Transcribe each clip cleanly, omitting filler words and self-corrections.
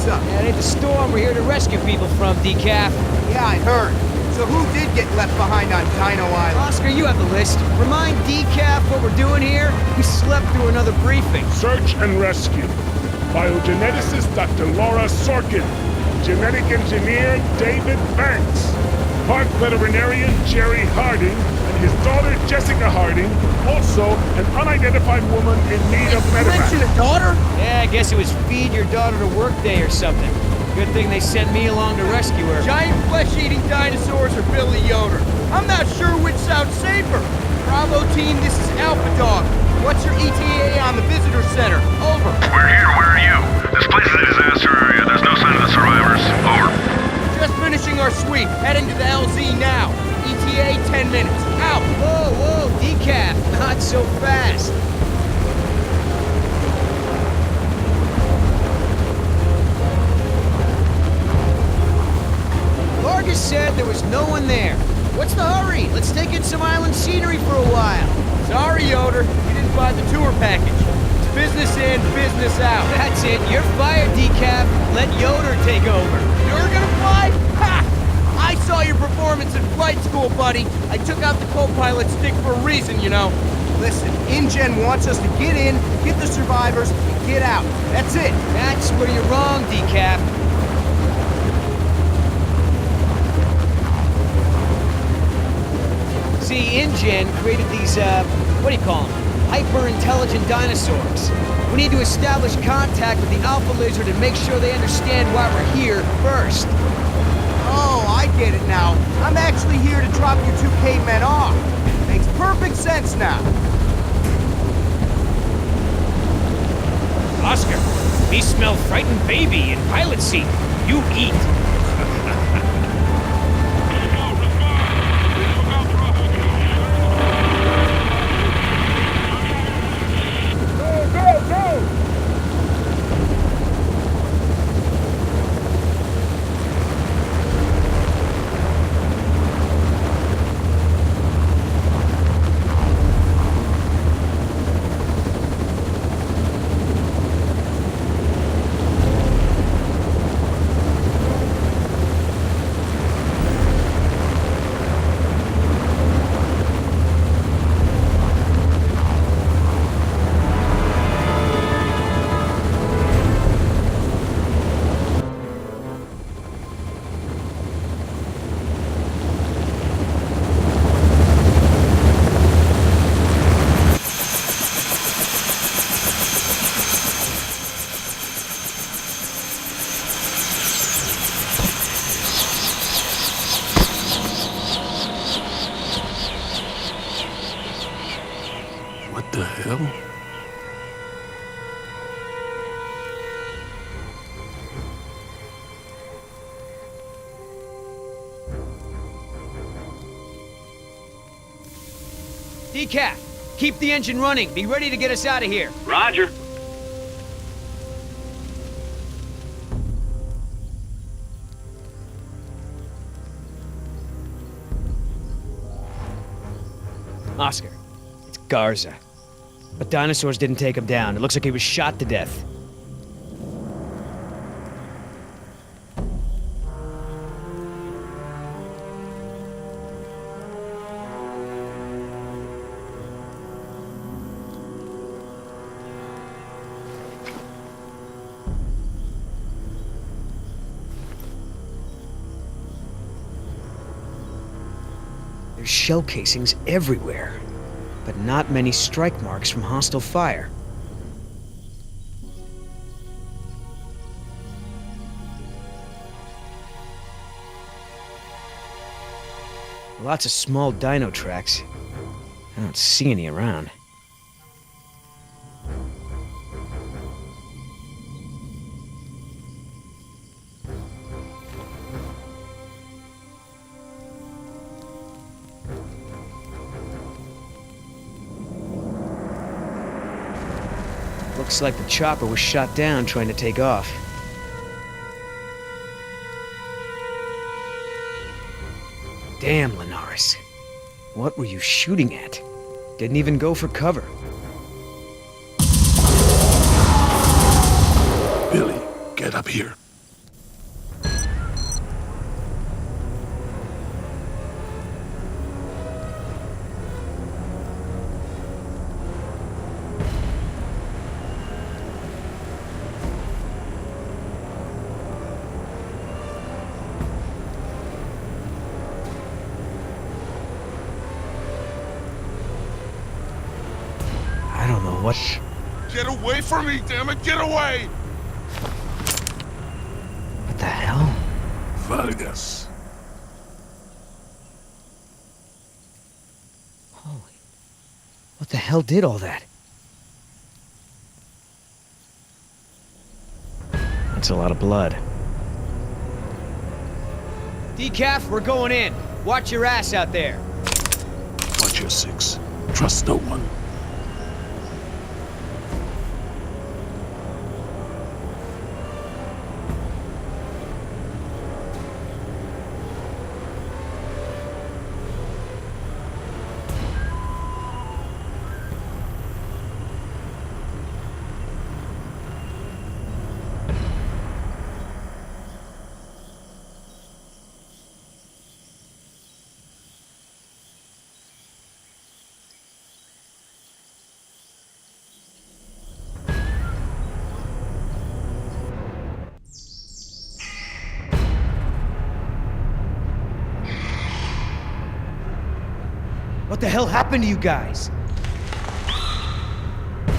what's up? Yeah, it ain't the storm we're here to rescue people from, Decaf. Yeah, I heard. So who did get left behind on Dino Island? Oscar, you have the list. Remind Decaf what we're doing here. We slept through another briefing. Search and rescue. Biogeneticist Dr. Laura Sorkin. Genetic engineer David Banks. Park veterinarian Jerry Harding. And his daughter Jessica Harding. Also, an unidentified woman in need of You mentioned medevac. a daughter? Yeah, I guess it was feed your daughter to work day or something. Good thing they sent me along to rescue her. Giant flesh-eating dinosaurs or Billy Yoder? I'm not sure which sounds safer. Bravo team, this is Alpha Dog. What's your ETA on the visitor center? Over. We're here, where are you? This place is a disaster area. There's no sign of the survivors. Over. Just finishing our sweep. Heading to the LZ now. ETA 10 minutes. Out. Whoa, Decaf, not so fast. Vargas said there was no one there. What's the hurry? Let's take in some island scenery for a while. Sorry, Yoder. You didn't buy the tour package. It's business in, business out. That's it. You're fired, Decaf. Let Yoder take over. You're gonna fly? Ha! I saw your performance in flight school, buddy. I took out the co-pilot stick for a reason, you know. Listen, InGen wants us to get in, get the survivors, and get out. That's it. That's where you're wrong, Decaf. See, InGen created these, what do you call them? Hyper-intelligent dinosaurs. We need to establish contact with the Alpha Lizard and make sure they understand why we're here first. Oh, I get it now. I'm actually here to drop you two cavemen off. Makes perfect sense now. Oscar, me smell frightened baby in pilot seat. You eat. What the hell? Decaf, keep the engine running. Be ready to get us out of here. Roger. Oscar, it's Garza. But dinosaurs didn't take him down. It looks like he was shot to death. There's shell casings everywhere, but not many strike marks from hostile fire. Lots of small dino tracks. I don't see any around. Looks like the chopper was shot down trying to take off. Damn, Linares. What were you shooting at? Didn't even go for cover. Billy, get up here. what? Get away from me, damn it! Get away! What the hell? Vargas. Holy... What the hell did all that? That's a lot of blood. Decaf, we're going in. Watch your ass out there. Watch your six. Trust no one. What the hell happened to you guys?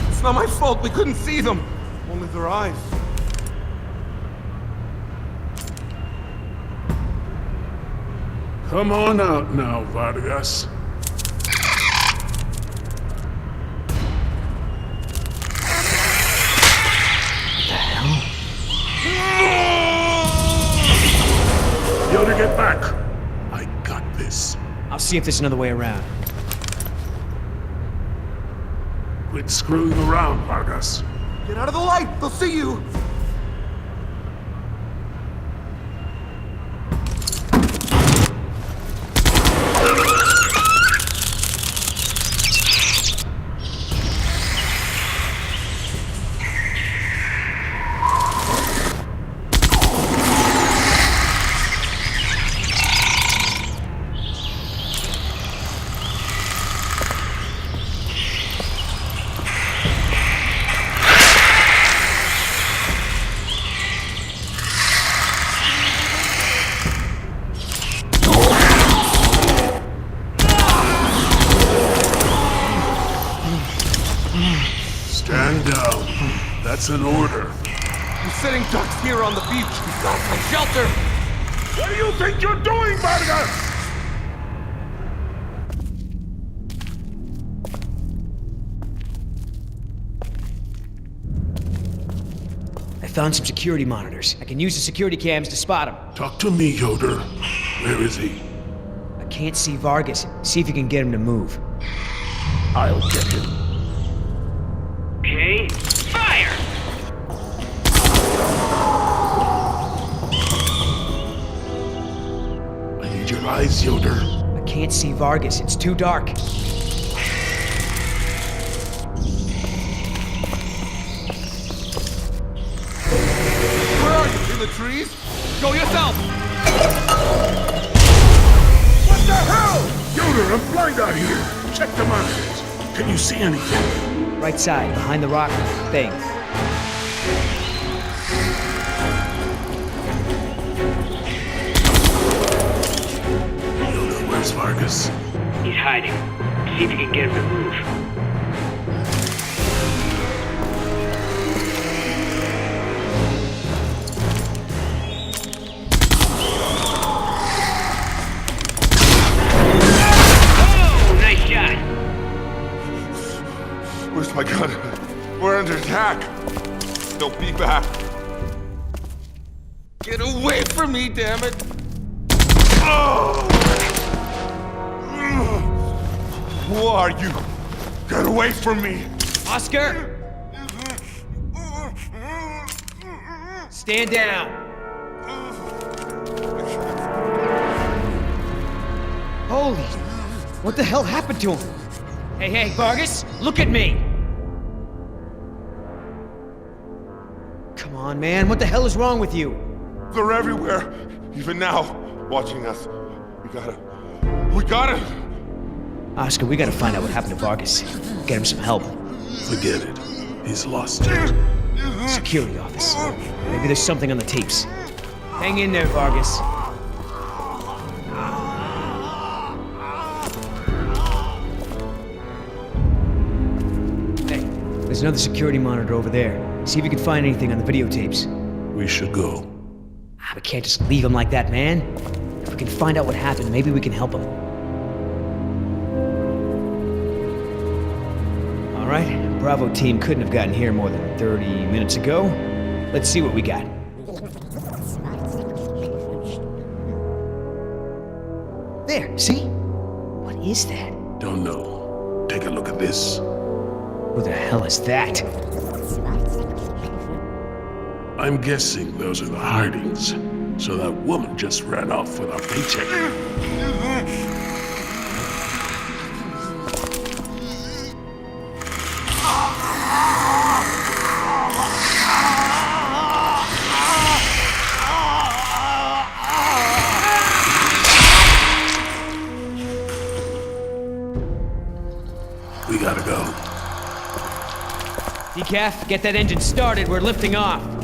It's not my fault. We couldn't see them. Only their eyes. Come on out now, Vargas. Yoda, get back! I got this. I'll see if there's another way around. Quit screwing around, Vargas. Get out of the light. They'll see you. Stand down. That's an order. We're setting ducks here on the beach. We've got some shelter. What do you think you're doing, Vargas? I found some security monitors. I can use the security cams to spot him. Talk to me, Yoder. Where is he? I can't see Vargas. See if you can get him to move. I'll get him. Okay, fire! I need your eyes, Yoder. I can't see Vargas. It's too dark. Where are you? In the trees? Go yourself. What the hell? Yoder, I'm blind out here. Check the monitors. Can you see anything? Right side, behind the rock thing. Yoder, where's Vargas? He's hiding. See if you can get him to move. Oh, nice shot! Where's my gun? We're under attack. Don't be back. Get away from me, damn it. Oh! Who are you? Get away from me. Oscar! Stand down. Holy... What the hell happened to him? Hey, hey, Vargas, look at me! Come on, man, what the hell is wrong with you? They're everywhere. Even now, watching us. We gotta... Oscar, we gotta find out what happened to Vargas. Get him some help. Forget it. He's lost it. Security office. Maybe there's something on the tapes. Hang in there, Vargas. Hey, There's another security monitor over there. See if you can find anything on the videotapes. We should go. We can't just leave him like that, man. If we can find out what happened, maybe we can help him. All right, Bravo team couldn't have gotten here more than 30 minutes ago. Let's see what we got. There, see? What is that? Don't know. Take a look at this. Who the hell is that? I'm guessing those are the Hardings. So that woman just ran off with our paycheck. We gotta go. Decaf, get that engine started. We're lifting off.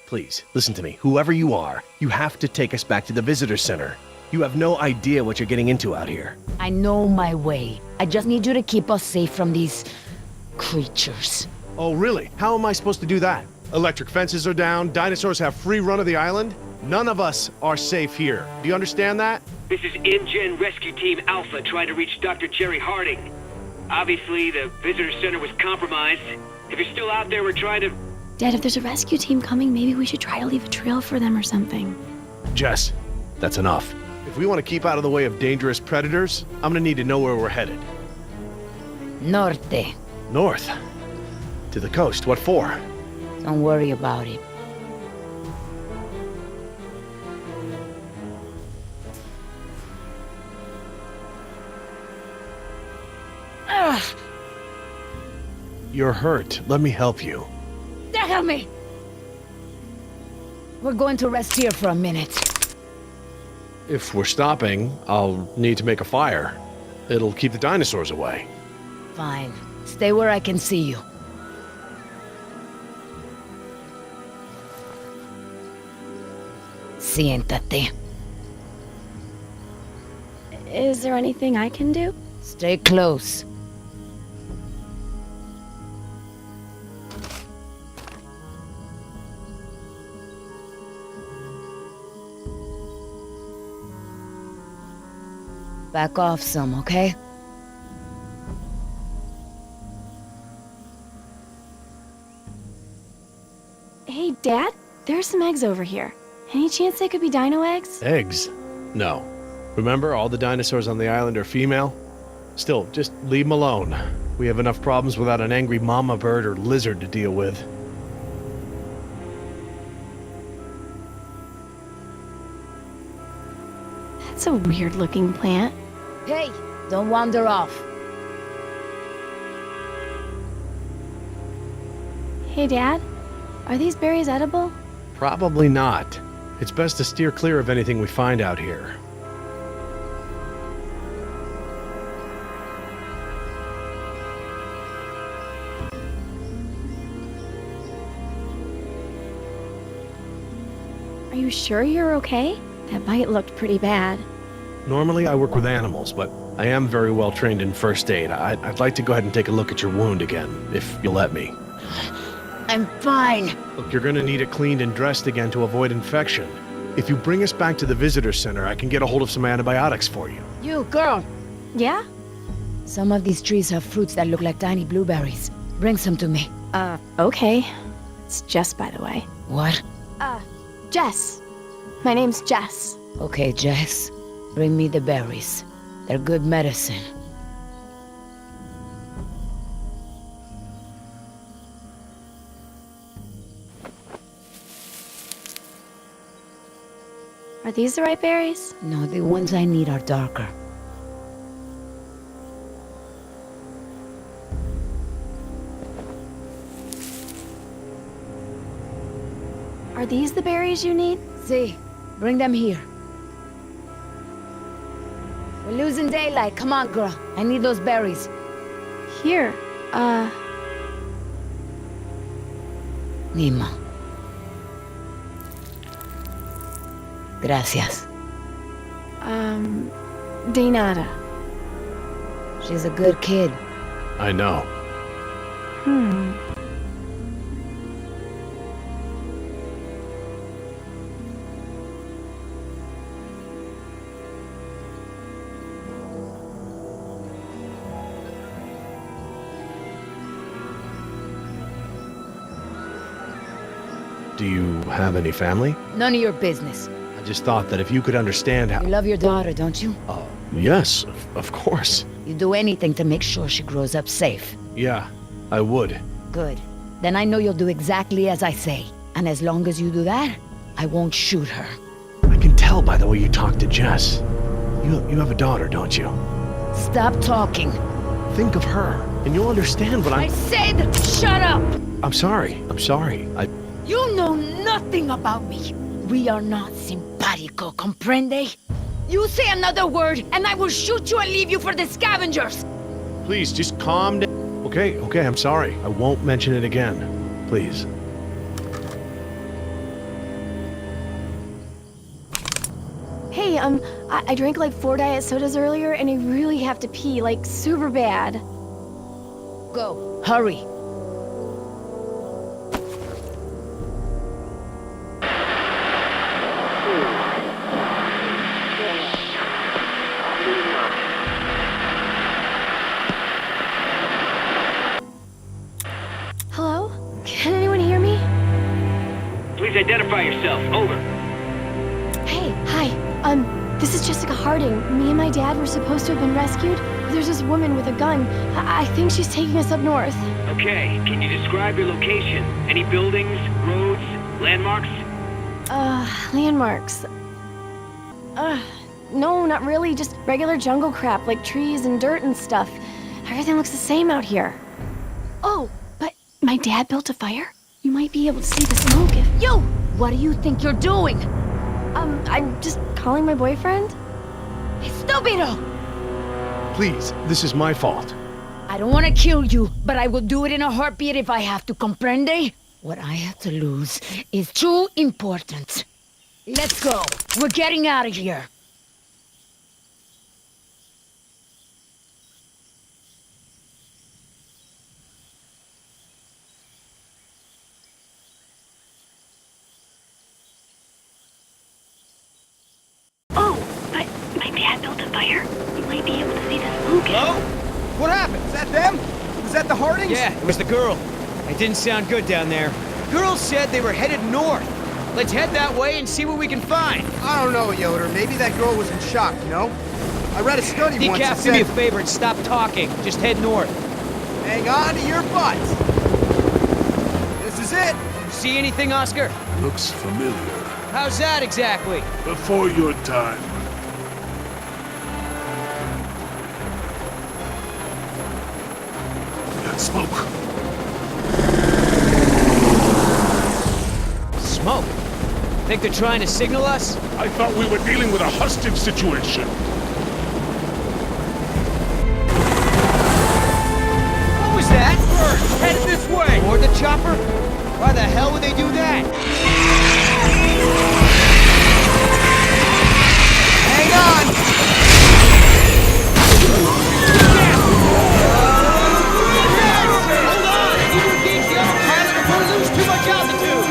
Please, listen to me. Whoever you are, you have to take us back to the visitor center. You have no idea what you're getting into out here. I know my way. I just need you to keep us safe from these creatures. Oh, really? How am I supposed to do that? Electric fences are down, dinosaurs have free run of the island. None of us are safe here. Do you understand that? This is InGen Rescue Team Alpha trying to reach Dr. Jerry Harding. Obviously, the visitor center was compromised. If you're still out there, we're trying to... Dad, if there's a rescue team coming, maybe we should try to leave a trail for them or something. Jess, that's enough. If we want to keep out of the way of dangerous predators, I'm gonna need to know where we're headed. Norte. North? To the coast, what for? Don't worry about it. Ugh! You're hurt. Let me help you. Help me! We're going to rest here for a minute. If we're stopping, I'll need to make a fire. It'll keep the dinosaurs away. Fine. Stay where I can see you. Siéntate. Is there anything I can do? Stay close. Back off some, okay? Hey, Dad, there's some eggs over here. Any chance they could be dino eggs? Eggs? No. Remember, all the dinosaurs on the island are female? Still, just leave them alone. We have enough problems without an angry mama bird or lizard to deal with. That's a weird-looking plant. Hey, don't wander off. Hey, Dad, are these berries edible? Probably not. It's best to steer clear of anything we find out here. Are you sure you're okay? That bite looked pretty bad. Normally I work with animals, but I am very well trained in first aid. I'd like to go ahead and take a look at your wound again, if you'll let me. I'm fine. Look, you're gonna need it cleaned and dressed again to avoid infection. If you bring us back to the visitor center, I can get a hold of some antibiotics for you. You, girl. Yeah? Some of these trees have fruits that look like tiny blueberries. Bring some to me. Okay. It's Jess, by the way. What? Jess. My name's Jess. Okay, Jess. Bring me the berries. They're good medicine. Are Are these the right berries? No, the ones I need are darker. Are these the berries you need? See, bring them here. We're losing daylight. Come on, girl. I need those berries. Here. Nima. Gracias. De nada. She's a good kid. I know. Do you have any family? None of your business. I just thought that if you could understand how... You love your daughter, don't you? Yes, of course. You do anything to make sure she grows up safe. Yeah, I would. Good. Then I know you'll do exactly as I say. And as long as you do that, I won't shoot her. I can tell by the way you talk to Jess. You have a daughter, don't you? Stop talking. Think of her, and you'll understand what I said shut up! I'm sorry. You know nothing about me. We are not simpatico, comprende? You say another word, and I will shoot you and leave you for the scavengers! Please, just calm down. Okay, I'm sorry. I won't mention it again. Please. Hey, I drank like 4 diet sodas earlier, and I really have to pee, like, super bad. Go. Hurry. Hello? Can anyone hear me? Please identify yourself. Over. Hey, hi. This is Jessica Harding. Me and my dad were supposed to have been rescued. There's this woman with a gun. I think she's taking us up north. Okay, can you describe your location? Any buildings, roads, landmarks? Landmarks. No, not really. Just regular jungle crap, like trees and dirt and stuff. Everything looks the same out here. Oh, but my dad built a fire? You might be able to see the smoke if... You! What do you think you're doing? I'm just calling my boyfriend. Estupido! Please, this is my fault. I don't want to kill you, but I will do it in a heartbeat if I have to, comprende? What I have to lose is too important. Let's go. We're getting out of here. Oh, but my dad built a fire. You might be able to see the smoke. Hello? What happened? Is that them? Was that the Hardings? Yeah, it was the girl. It didn't sound good down there. Girl said they were headed north. Let's head that way and see what we can find. I don't know, Yoder. Maybe that girl was in shock, you know? I read a study once that Decaf, do me a said... favor and stop talking. Just head north. Hang on to your butts. This is it. See anything, Oscar? Looks familiar. How's that exactly? Before your time. That smoke. Smoke. Think they're trying to signal us? I thought we were dealing with a hostage situation. What was that? Bird, headed this way. Or the chopper? Why the hell would they do that? Hang on. Hold on! You engage the other pilot before we lose too much altitude!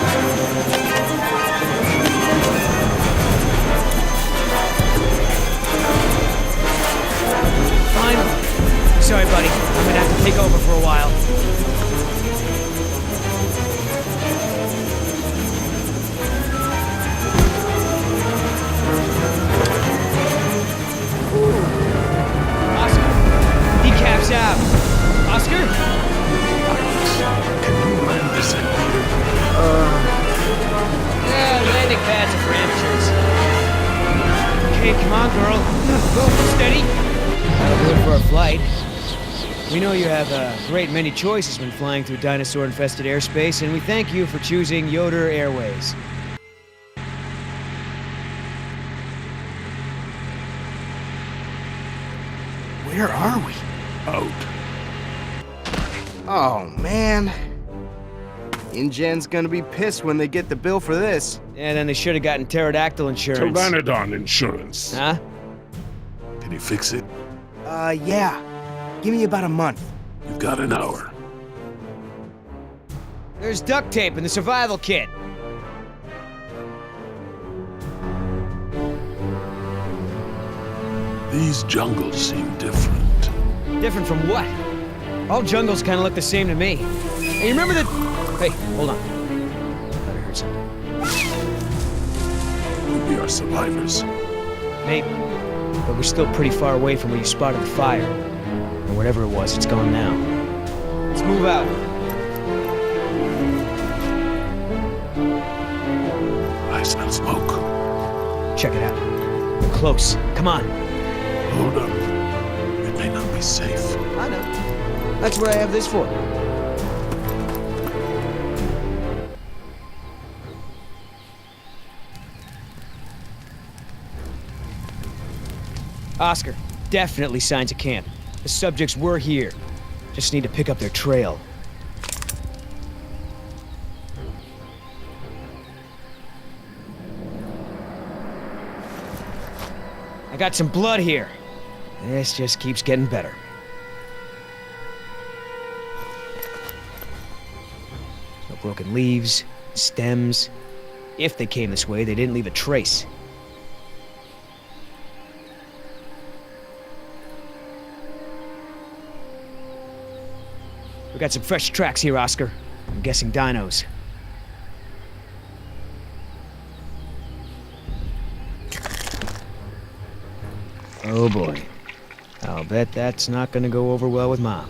Fine. Sorry, buddy. I'm gonna have to take over for a while. Oscar, decap's out. Oscar? Can you land this in here? Yeah, landing pads are for amateurs. Okay, come on, girl. Go, steady. That'll do it for our flight. We know you have a great many choices when flying through dinosaur-infested airspace, and we thank you for choosing Yoder Airways. Where are we? Out. Oh, man. InGen's gonna be pissed when they get the bill for this. And then they should have gotten pterodactyl insurance. Pteranodon insurance. Huh? Can you fix it? Yeah. Give me about a month. You've got an hour. There's duct tape in the survival kit. These jungles seem different. Different from what? All jungles kind of look the same to me. Hey, you remember the... Hey, hold on. I thought I heard something. We are survivors. Maybe. But we're still pretty far away from where you spotted the fire. Or whatever it was, it's gone now. Let's move out. I smell smoke. Check it out. We're close. Come on. Hold up. It may not be safe. I know. That's what I have this for. Oscar, definitely signs of camp. The subjects were here. Just need to pick up their trail. I got some blood here. This just keeps getting better. No broken leaves, stems. If they came this way, they didn't leave a trace. We got some fresh tracks here, Oscar. I'm guessing dinos. Oh boy. I'll bet that's not gonna go over well with Mom.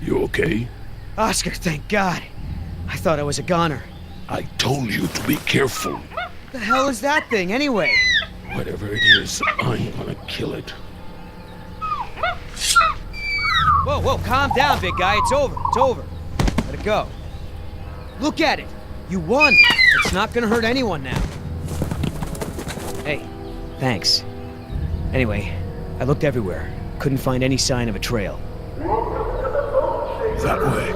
You okay? Oscar, thank God. I thought I was a goner. I told you to be careful. The hell is that thing, anyway? Whatever it is, I'm gonna kill it. Whoa, whoa, calm down, big guy. It's over. It's over. Let it go. Look at it. You won. It's not gonna hurt anyone now. Hey, thanks. Anyway, I looked everywhere. Couldn't find any sign of a trail. That way.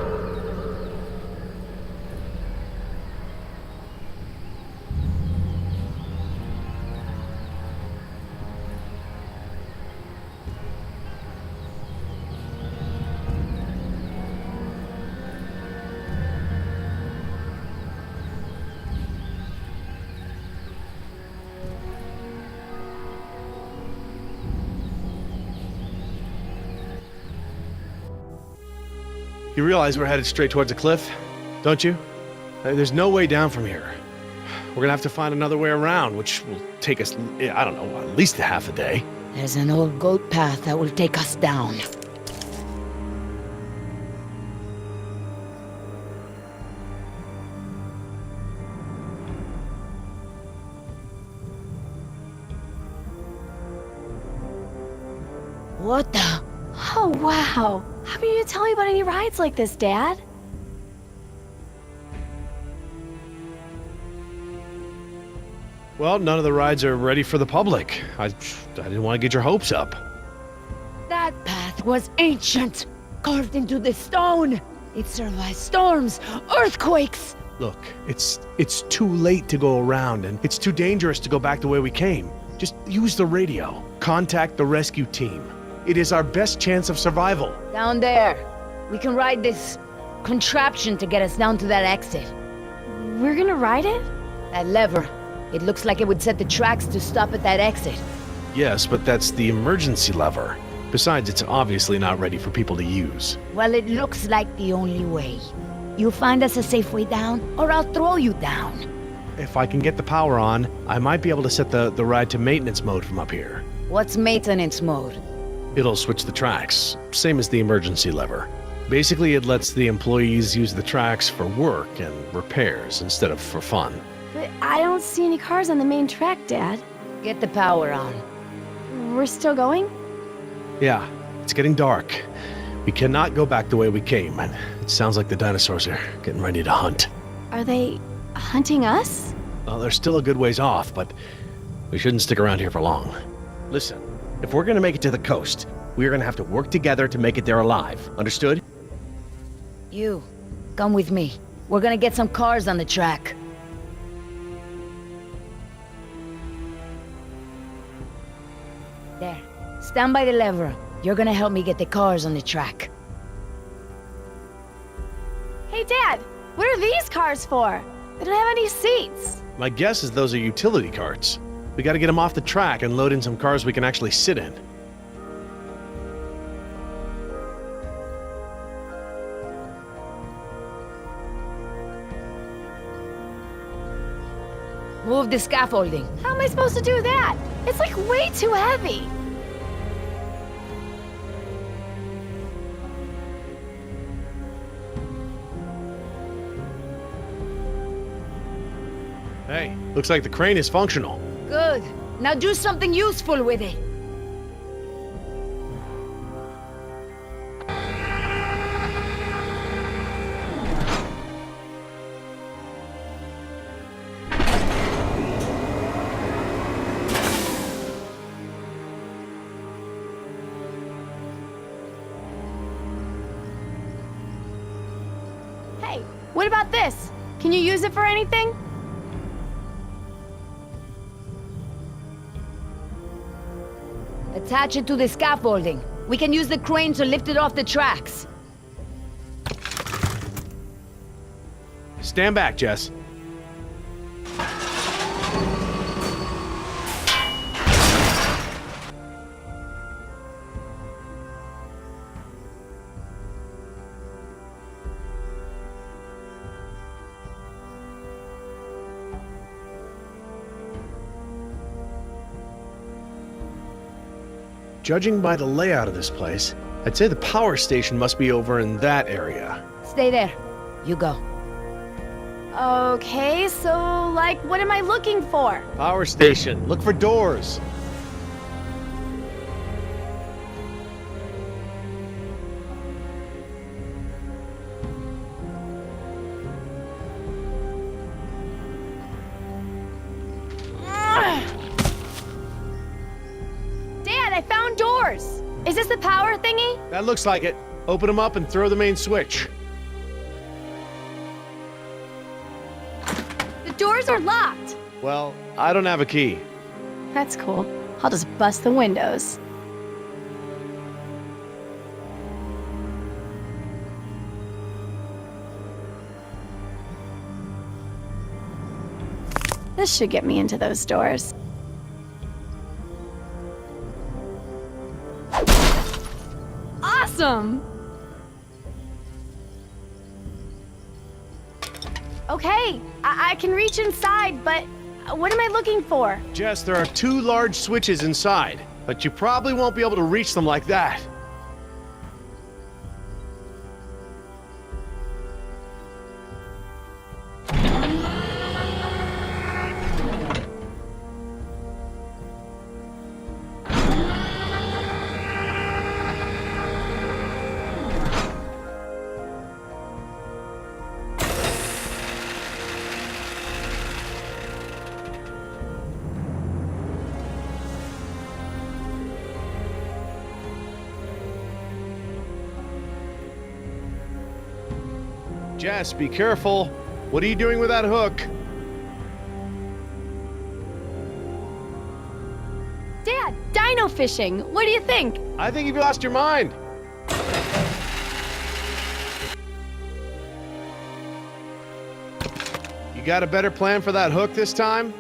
You realize we're headed straight towards a cliff, don't you? There's no way down from here. We're gonna have to find another way around, which will take us, I don't know, at least a half a day. There's an old goat path that will take us down. What the? Oh, wow. How about you tell me about any rides like this, Dad? Well, none of the rides are ready for the public. I didn't want to get your hopes up. That path was ancient, carved into the stone. It survived storms, earthquakes. Look, it's too late to go around, and it's too dangerous to go back the way we came. Just use the radio. Contact the rescue team. It is our best chance of survival. Down there. We can ride this contraption to get us down to that exit. We're gonna ride it? That lever. It looks like it would set the tracks to stop at that exit. Yes, but that's the emergency lever. Besides, it's obviously not ready for people to use. Well, it looks like the only way. You find us a safe way down, or I'll throw you down. If I can get the power on, I might be able to set the ride to maintenance mode from up here. What's maintenance mode? It'll switch the tracks, same as the emergency lever. Basically, it lets the employees use the tracks for work and repairs instead of for fun. But I don't see any cars on the main track, Dad. Get the power on. We're still going? Yeah, it's getting dark. We cannot go back the way we came, and it sounds like the dinosaurs are getting ready to hunt. Are they hunting us? Well, they're still a good ways off, but we shouldn't stick around here for long. Listen, if we're gonna make it to the coast, we're gonna have to work together to make it there alive. Understood? You, come with me. We're gonna get some cars on the track. There. Stand by the lever. You're gonna help me get the cars on the track. Hey, Dad, what are these cars for? They don't have any seats. My guess is those are utility carts. We gotta get them off the track and load in some cars we can actually sit in. Move the scaffolding. How am I supposed to do that? It's like way too heavy. Hey, looks like the crane is functional. Good. Now do something useful with it. Hey, what about this? Can you use it for anything? Attach it to the scaffolding. We can use the crane to lift it off the tracks. Stand back, Jess. Judging by the layout of this place, I'd say the power station must be over in that area. Stay there. You go. Okay, so, like, what am I looking for? Power station. Look for doors. Dad, I found doors! Is this the power thingy? That looks like it. Open them up and throw the main switch. The doors are locked! Well, I don't have a key. That's cool. I'll just bust the windows. This should get me into those doors. Awesome! Okay, I can reach inside, but what am I looking for? Jess, there are 2 large switches inside, but you probably won't be able to reach them like that. Jess, be careful. What are you doing with that hook? Dad, dino fishing. What do you think? I think you've lost your mind. You got a better plan for that hook this time?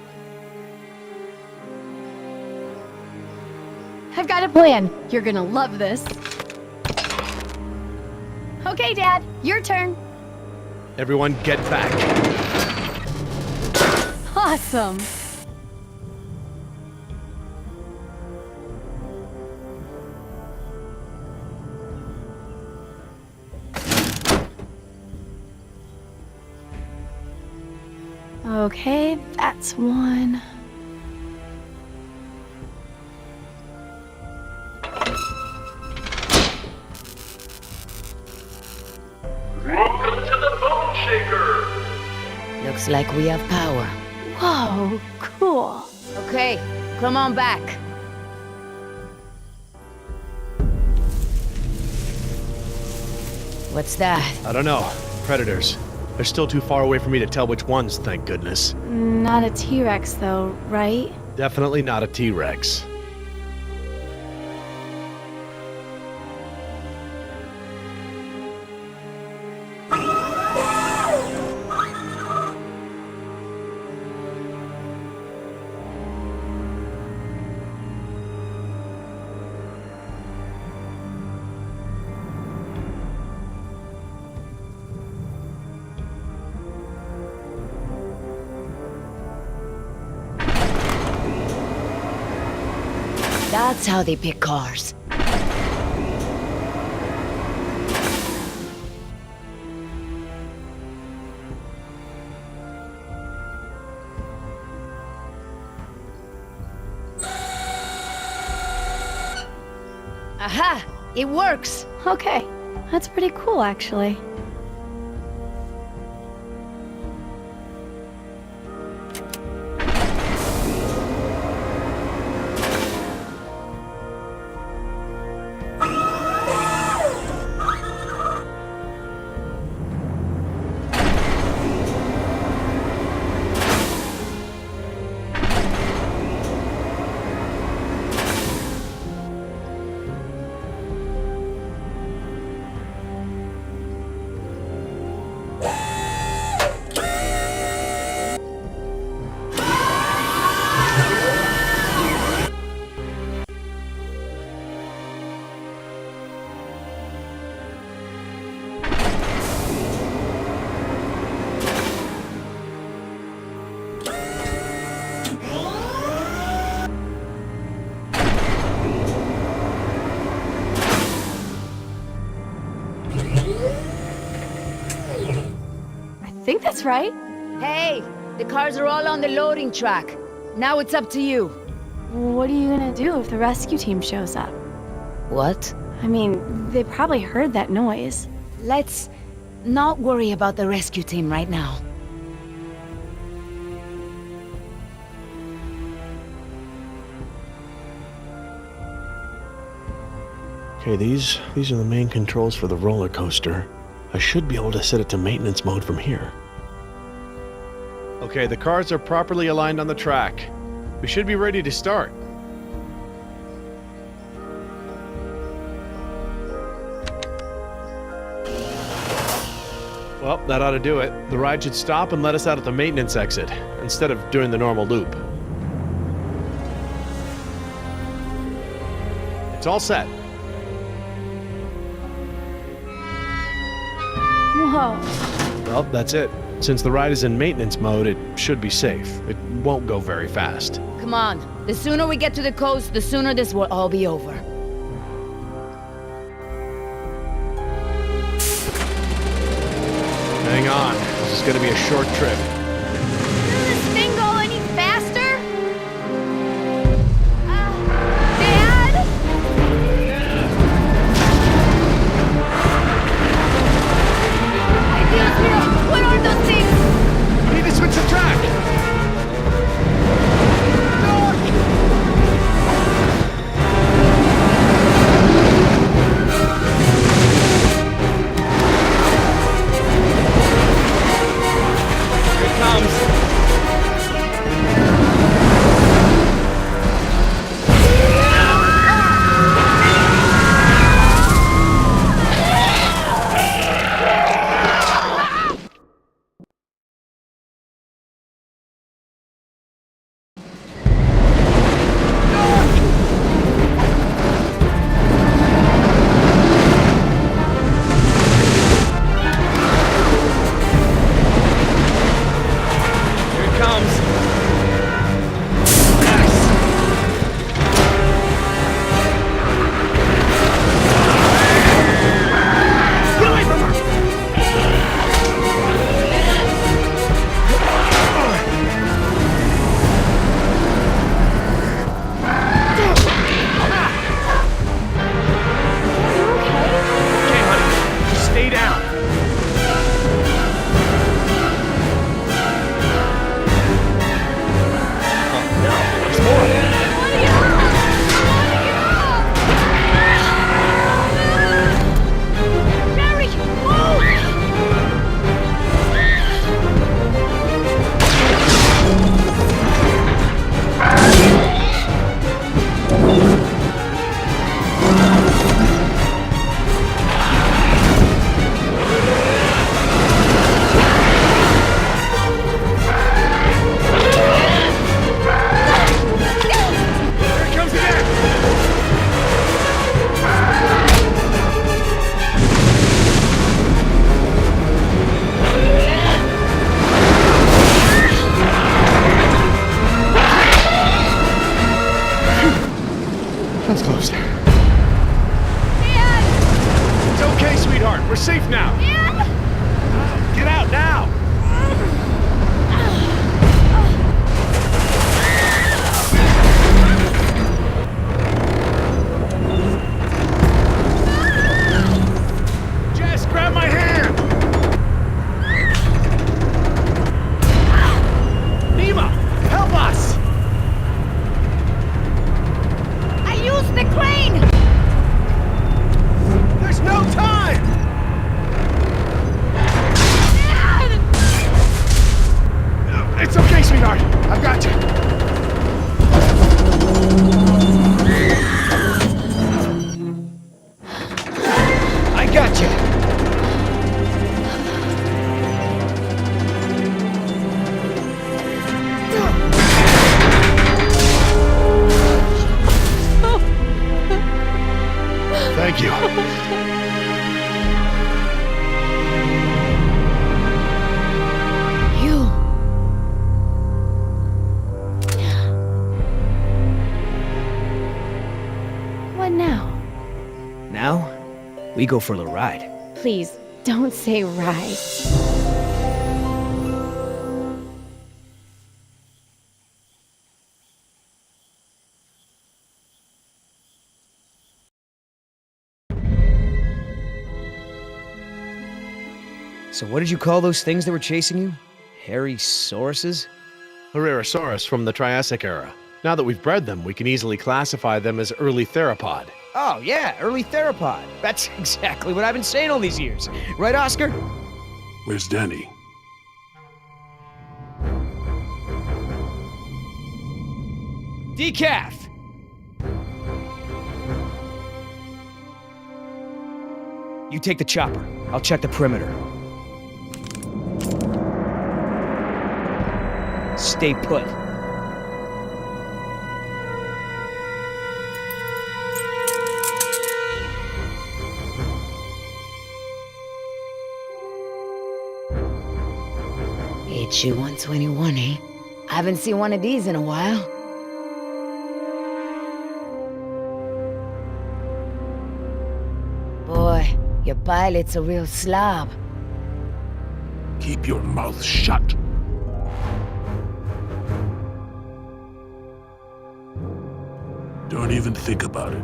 I've got a plan. You're gonna love this. Okay, Dad, your turn. Everyone get back. Awesome. Okay, that's one. Welcome to the Bone Shaker! Looks like we have power. Whoa, cool. Okay, come on back. What's that? I don't know. Predators. They're still too far away for me to tell which ones, thank goodness. Not a T-Rex though, right? Definitely not a T-Rex. That's how they pick cars. Aha! It works! Okay, that's pretty cool actually. I think that's right. Hey, the cars are all on the loading track. Now it's up to you. What are you gonna do if the rescue team shows up? What? I mean, they probably heard that noise. Let's not worry about the rescue team right now. Okay, these are the main controls for the roller coaster. I should be able to set it to maintenance mode from here. Okay, the cars are properly aligned on the track. We should be ready to start. Well, that ought to do it. The ride should stop and let us out at the maintenance exit, instead of doing the normal loop. It's all set. Whoa. Well, that's it. Since the ride is in maintenance mode, it should be safe. It won't go very fast. Come on. The sooner we get to the coast, the sooner this will all be over. Hang on. This is gonna be a short trip. Does this thing go any faster? Dad? Dios mío, what are those things? We need to switch the track! safe now. Get out now. Jess, grab my hand. Nima, help us. I used the crane! There's no time. It's okay, sweetheart. I've got you. I got you. Thank you. You. What now? Now, we go for a little ride. Please, don't say ride. So what did you call those things that were chasing you? Hairy sauruses? Herrerasaurus from the Triassic era. Now that we've bred them, we can easily classify them as early theropod. Oh, yeah, early theropod. That's exactly what I've been saying all these years. Right, Oscar? Where's Danny? Decaf! You take the chopper. I'll check the perimeter. Stay put. HU-121, eh? I haven't seen one of these in a while. Boy, your pilot's a real slob. Keep your mouth shut. Don't even think about it.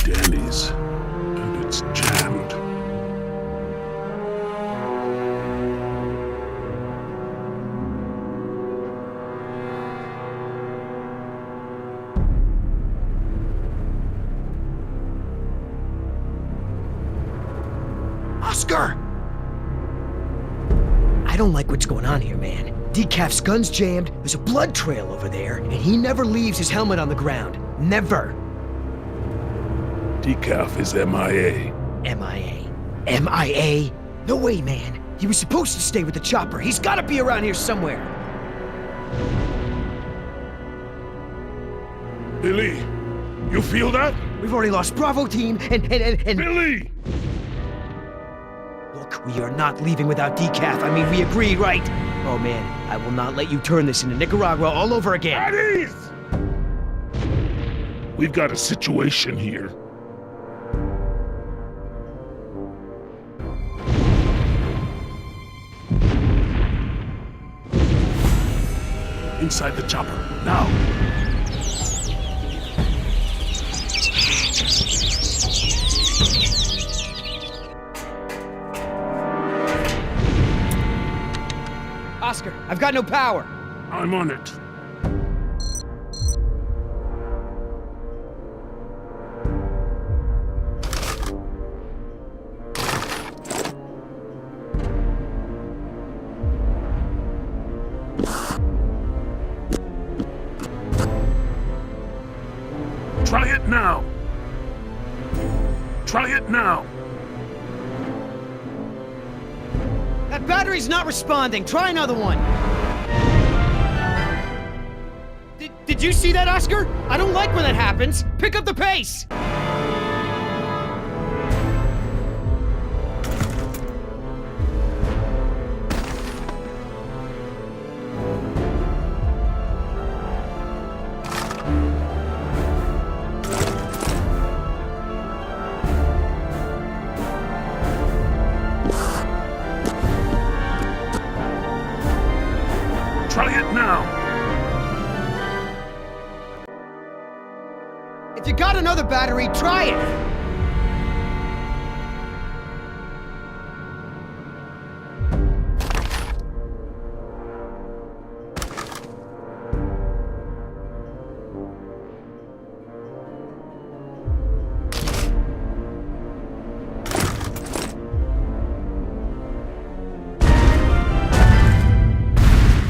Danny's, and it's jammed. Oscar! I don't like what's going on here, man. Decaf's gun's jammed, there's a blood trail over there, and he never leaves his helmet on the ground. Never. Decaf is MIA. MIA. MIA? No way, man. He was supposed to stay with the chopper. He's gotta be around here somewhere. Billy, you feel that? We've already lost Bravo team, and... Billy! Look, we are not leaving without Decaf. I mean, we agreed, right? Oh, man, I will not let you turn this into Nicaragua all over again. At ease! We've got a situation here. Inside the chopper, now! Oscar, I've got no power. I'm on it. Try it now. Try it now. That battery's not responding. Try another one. Did you see that, Oscar? I don't like when that happens. Pick up the pace. If you got another battery, try it!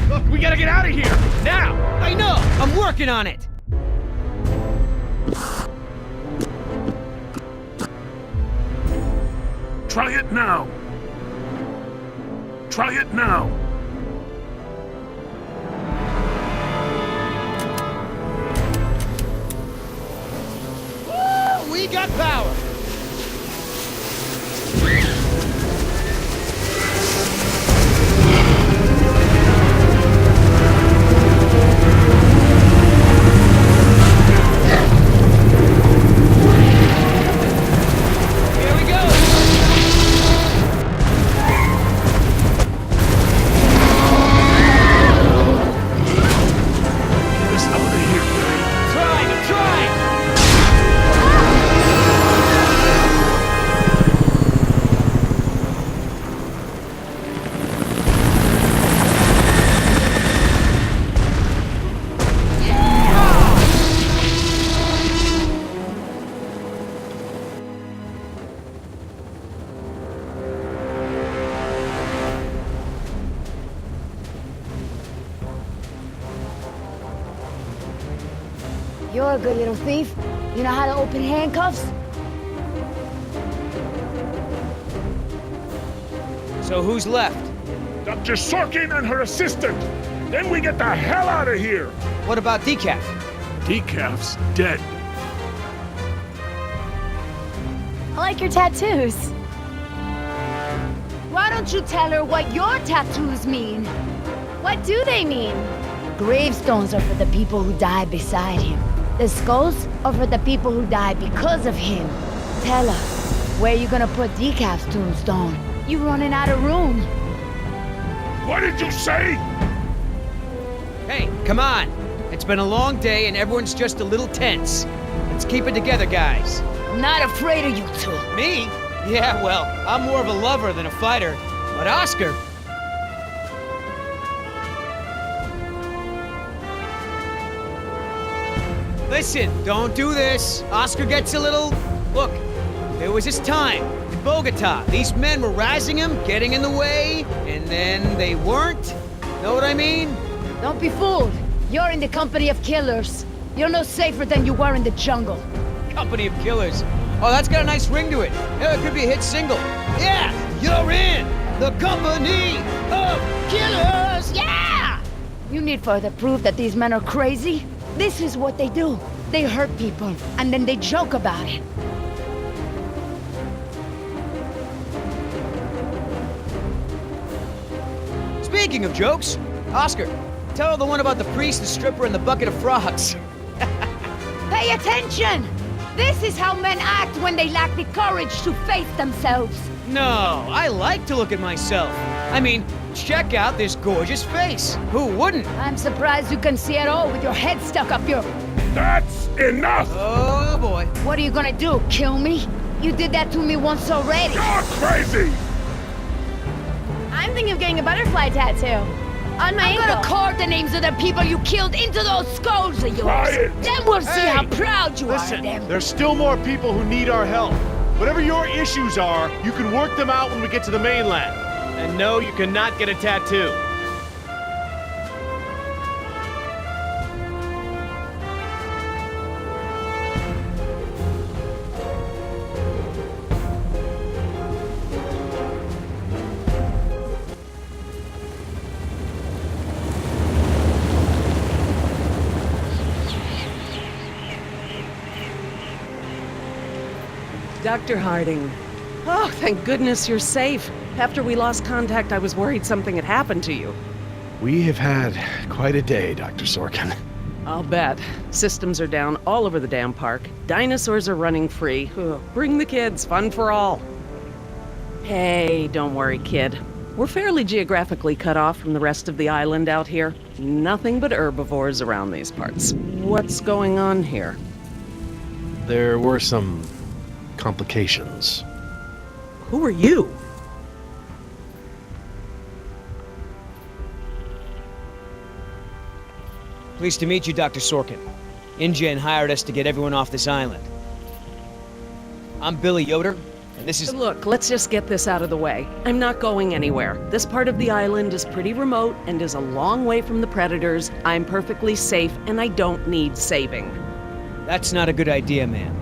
Look, we gotta get out of here! Now! I know! I'm working on it! Try it now! Try it now! Woo! We got power! Here we go! Get us out of here, Dave. Trying, I'm trying! You're a good little thief. You know how to open handcuffs? So who's left? Dr. Sorkin and her assistant! Then we get the hell out of here! What about Decaf? Decaf's dead. I like your tattoos. Why don't you tell her what your tattoos mean? What do they mean? Gravestones are for the people who died beside him. The skulls are for the people who died because of him. Tell her, where you gonna put Decaf's tombstone? You running out of room. What did you say? Hey, come on! It's been a long day and everyone's just a little tense. Let's keep it together, guys. I'm not afraid of you two. Me? Yeah, well, I'm more of a lover than a fighter. But Oscar... Listen, don't do this. Oscar gets a little... Look, there was this time in Bogota. These men were razzing him, getting in the way, and then they weren't. Know what I mean? Don't be fooled. You're in the company of killers. You're no safer than you were in the jungle. Company of Killers. Oh, that's got a nice ring to it. Yeah, it could be a hit single. Yeah, you're in the Company of Killers. Yeah! You need further proof that these men are crazy? This is what they do. They hurt people, and then they joke about it. Speaking of jokes, Oscar, tell the one about the priest, the stripper, and the bucket of frogs. Pay attention! This is how men act when they lack the courage to face themselves. No, I like to look at myself. I mean, check out this gorgeous face. Who wouldn't? I'm surprised you can see at all with your head stuck up your... That's enough! Oh, boy. What are you gonna do, kill me? You did that to me once already. You're crazy! I'm thinking of getting a butterfly tattoo. On my I'm ankle. gonna carve the names of the people you killed into those skulls of yours. Quiet. Then we'll see Hey, how proud you are of Listen, them. there's still more people who need our help. Whatever your issues are, you can work them out when we get to the mainland. And no, you cannot get a tattoo. Dr. Harding. Oh, thank goodness you're safe. After we lost contact, I was worried something had happened to you. We have had quite a day, Dr. Sorkin. I'll bet. Systems are down all over the damn park. Dinosaurs are running free. Ugh, bring the kids, fun for all. Hey, don't worry, kid. We're fairly geographically cut off from the rest of the island out here. Nothing but herbivores around these parts. What's going on here? there were some complications. Who are you? Pleased to meet you, Dr. Sorkin. InGen hired us to get everyone off this island. I'm Billy Yoder, and this is... Look, let's just get this out of the way. I'm not going anywhere. This part of the island is pretty remote and is a long way from the predators. I'm perfectly safe, and I don't need saving. That's not a good idea, ma'am.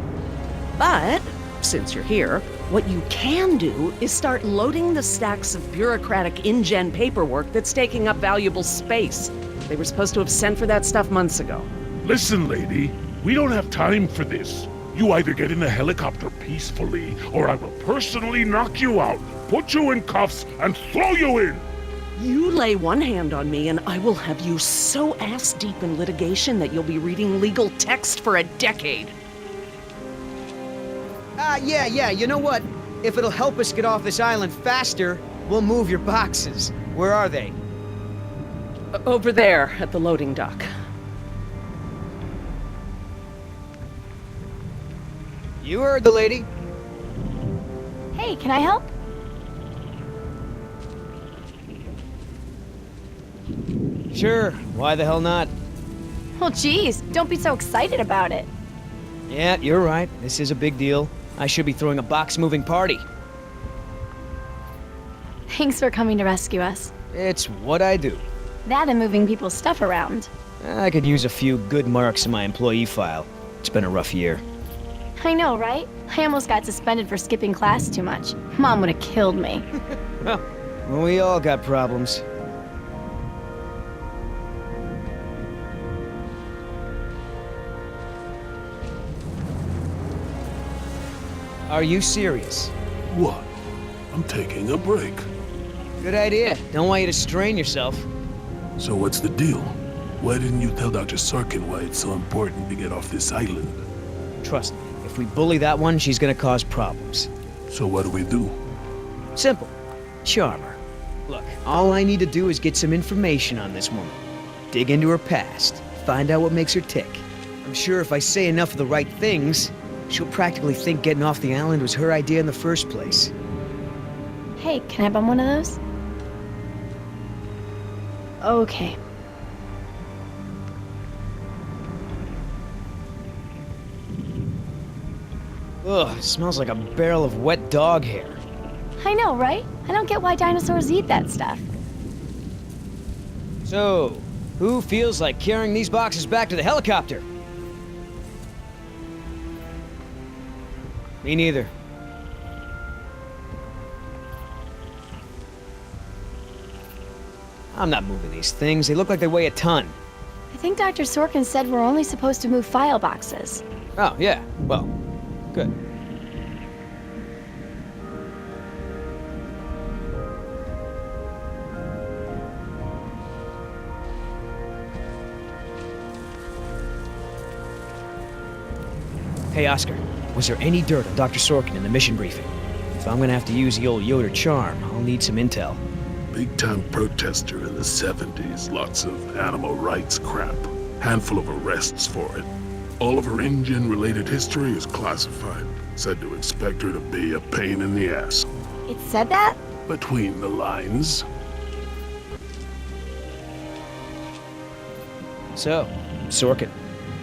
But, since you're here, what you can do is start loading the stacks of bureaucratic InGen paperwork that's taking up valuable space. They were supposed to have sent for that stuff months ago. Listen, lady, we don't have time for this. You either get in the helicopter peacefully, or I will personally knock you out, put you in cuffs, and throw you in! You lay one hand on me and I will have you so ass-deep in litigation that you'll be reading legal text for a decade. Yeah, you know what? If it'll help us get off this island faster, we'll move your boxes. Where are they? Over there, at the loading dock. You heard the lady. Hey, can I help? Sure, why the hell not? Well, geez, don't be so excited about it. Yeah, you're right. This is a big deal. I should be throwing a box-moving party. Thanks for coming to rescue us. It's what I do. That and moving people's stuff around. I could use a few good marks in my employee file. It's been a rough year. I know, right? I almost got suspended for skipping class too much. Mom would have killed me. Well, we all got problems. Are you serious? What? I'm taking a break. Good idea. Don't want you to strain yourself. So what's the deal? Why didn't you tell Dr. Sorkin why it's so important to get off this island? Trust me, if we bully that one, she's gonna cause problems. So what do we do? Simple. Charm her. Look, all I need to do is get some information on this woman. Dig into her past. Find out what makes her tick. I'm sure if I say enough of the right things, she'll practically think getting off the island was her idea in the first place. Hey, can I bum one of those? Okay. Ugh, it smells like a barrel of wet dog hair. I know, right? I don't get why dinosaurs eat that stuff. So, who feels like carrying these boxes back to the helicopter? Me neither. I'm not moving these things. They look like they weigh a ton. I think Dr. Sorkin said we're only supposed to move file boxes. Oh, yeah. Well, good. Hey, Oscar. Was there any dirt on Dr. Sorkin in the mission briefing? If I'm gonna have to use the old Yoder charm, I'll need some intel. Big-time protester in the 70s, lots of animal rights crap. Handful of arrests for it. All of her InGen-related history is classified. Said to expect her to be a pain in the ass. It said that? Between the lines. So, Sorkin.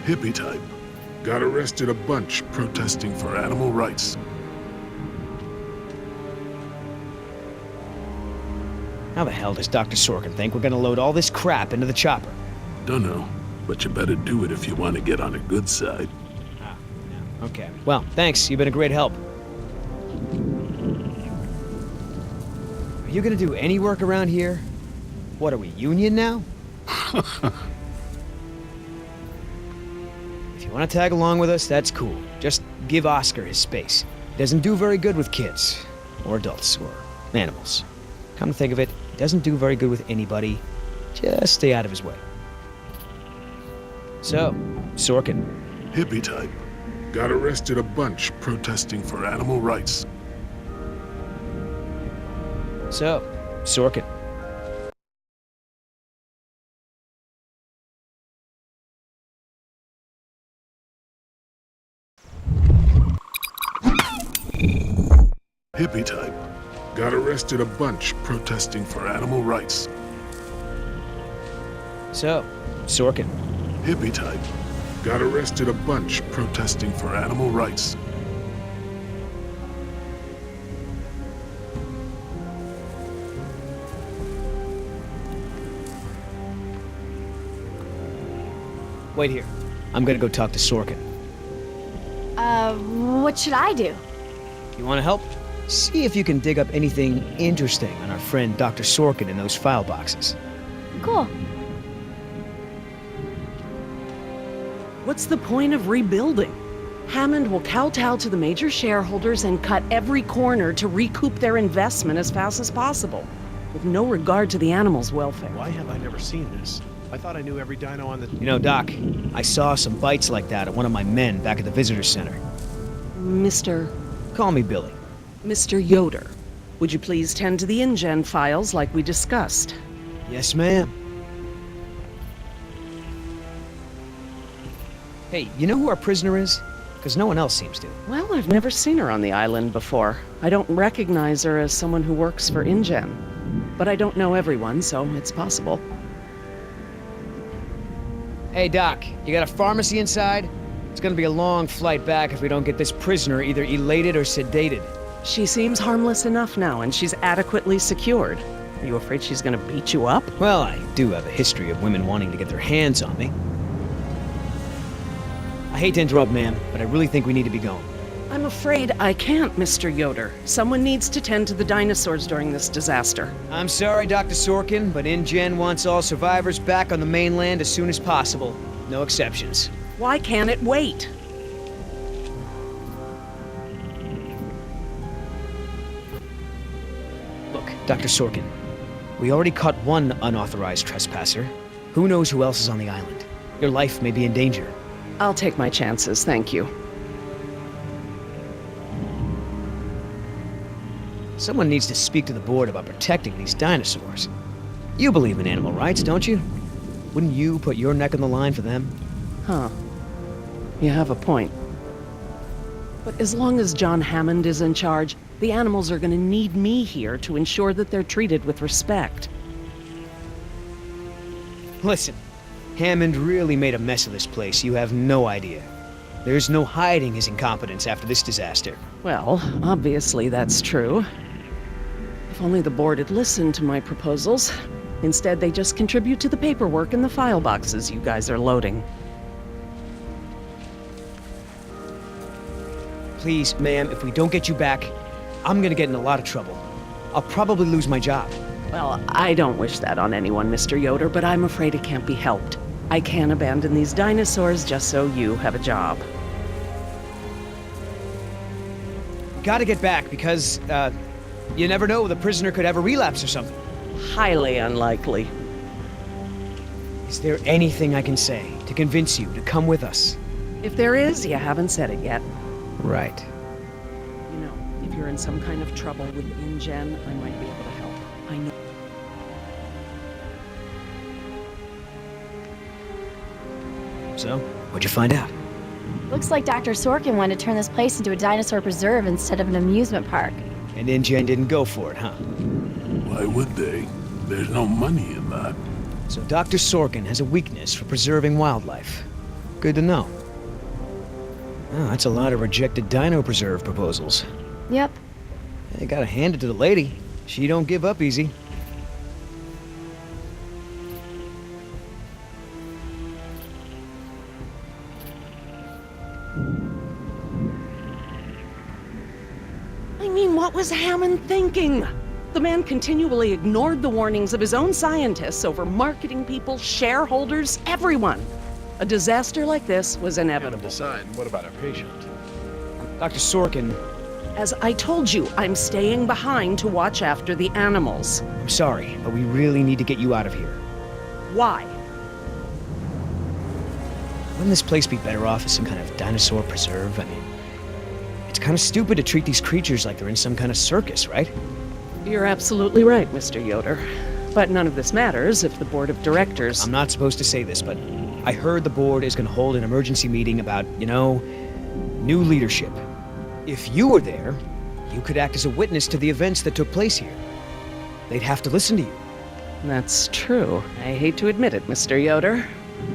Hippie type. Got arrested a bunch protesting for animal rights. How the hell does Dr. Sorkin think we're gonna load all this crap into the chopper? Dunno, but you better do it if you want to get on a good side. Ah, yeah. Okay. Well, thanks. You've been a great help. Are you gonna do any work around here? What, are we union now? If you want to tag along with us, that's cool. Just give Oscar his space. He doesn't do very good with kids. Or adults. Or animals. Come to think of it, he doesn't do very good with anybody. Just stay out of his way. So, Sorkin. Hippie type. Got arrested a bunch protesting for animal rights. So, Sorkin. Hippie type. Got arrested a bunch protesting for animal rights. So, Sorkin. Hippie type. Got arrested a bunch protesting for animal rights. Wait here. I'm gonna go talk to Sorkin. What should I do? You wanna help? See if you can dig up anything interesting on our friend Dr. Sorkin in those file boxes. Cool. What's the point of rebuilding? Hammond will kowtow to the major shareholders and cut every corner to recoup their investment as fast as possible, with no regard to the animals' welfare. Why have I never seen this? I thought I knew every dino on the... You know, Doc, I saw some bites like that at one of my men back at the visitor center. Mr. Call me Billy. Mr. Yoder, would you please tend to the InGen files like we discussed? Yes, ma'am. Hey, you know who our prisoner is? Because no one else seems to. Well, I've never seen her on the island before. I don't recognize her as someone who works for InGen. But I don't know everyone, so it's possible. Hey, Doc, you got a pharmacy inside? It's gonna be a long flight back if we don't get this prisoner either elated or sedated. She seems harmless enough now, and she's adequately secured. Are you afraid she's gonna beat you up? Well, I do have a history of women wanting to get their hands on me. I hate to interrupt, ma'am, but I really think we need to be going. I'm afraid I can't, Mr. Yoder. Someone needs to tend to the dinosaurs during this disaster. I'm sorry, Dr. Sorkin, but InGen wants all survivors back on the mainland as soon as possible. No exceptions. Why can't it wait? Look, Dr. Sorkin, we already caught one unauthorized trespasser. Who knows who else is on the island? Your life may be in danger. I'll take my chances, thank you. Someone needs to speak to the board about protecting these dinosaurs. You believe in animal rights, don't you? Wouldn't you put your neck on the line for them? Huh. You have a point. But as long as John Hammond is in charge, the animals are gonna need me here to ensure that they're treated with respect. Listen, Hammond really made a mess of this place. You have no idea. There's no hiding his incompetence after this disaster. Well, obviously that's true. If only the board had listened to my proposals. Instead, they just contribute to the paperwork in the file boxes you guys are loading. Please, ma'am, if we don't get you back, I'm gonna get in a lot of trouble. I'll probably lose my job. Well, I don't wish that on anyone, Mr. Yoder, but I'm afraid it can't be helped. I can't abandon these dinosaurs just so you have a job. Gotta get back because, you never know, the prisoner could have a relapse or something. Highly unlikely. Is there anything I can say to convince you to come with us? If there is, you haven't said it yet. Right. You know, if you're in some kind of trouble with InGen, I might be able to help. I know. So, what'd you find out? Looks like Dr. Sorkin wanted to turn this place into a dinosaur preserve instead of an amusement park. And InGen didn't go for it, huh? Why would they? There's no money in that. So Dr. Sorkin has a weakness for preserving wildlife. Good to know. Oh, that's a lot of rejected dino preserve proposals. Yep. You gotta hand it to the lady. She don't give up easy. I mean, what was Hammond thinking? The man continually ignored the warnings of his own scientists over marketing people, shareholders, everyone. A disaster like this was inevitable. Decide. What about our patient? Dr. Sorkin, As I told you, I'm staying behind to watch after the animals. I'm sorry, but we really need to get you out of here. Why? Wouldn't this place be better off as some kind of dinosaur preserve? I mean, it's kind of stupid to treat these creatures like they're in some kind of circus, right? You're absolutely right, Mr. Yoder. But none of this matters if the board of directors... I'm not supposed to say this, but I heard the board is going to hold an emergency meeting about, new leadership. If you were there, You could act as a witness to the events that took place here. They'd have to listen to you. That's true. I hate to admit it, Mr. Yoder,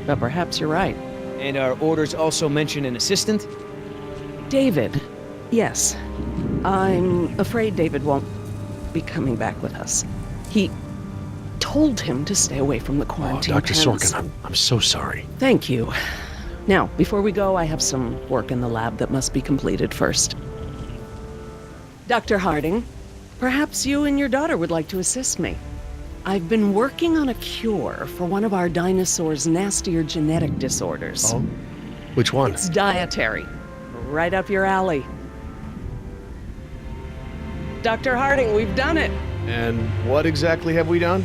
but perhaps you're right. And our orders also mention an assistant? David. Yes. I'm afraid David won't be coming back with us. He told him to stay away from the quarantine Dr. pens. Sorkin, I'm so sorry. Thank you. Now, before we go, I have some work in the lab that must be completed first. Dr. Harding, perhaps you and your daughter would like to assist me. I've been working on a cure for one of our dinosaurs' nastier genetic disorders. Oh? Which one? It's dietary. Right up your alley. Dr. Harding, we've done it. And what exactly have we done?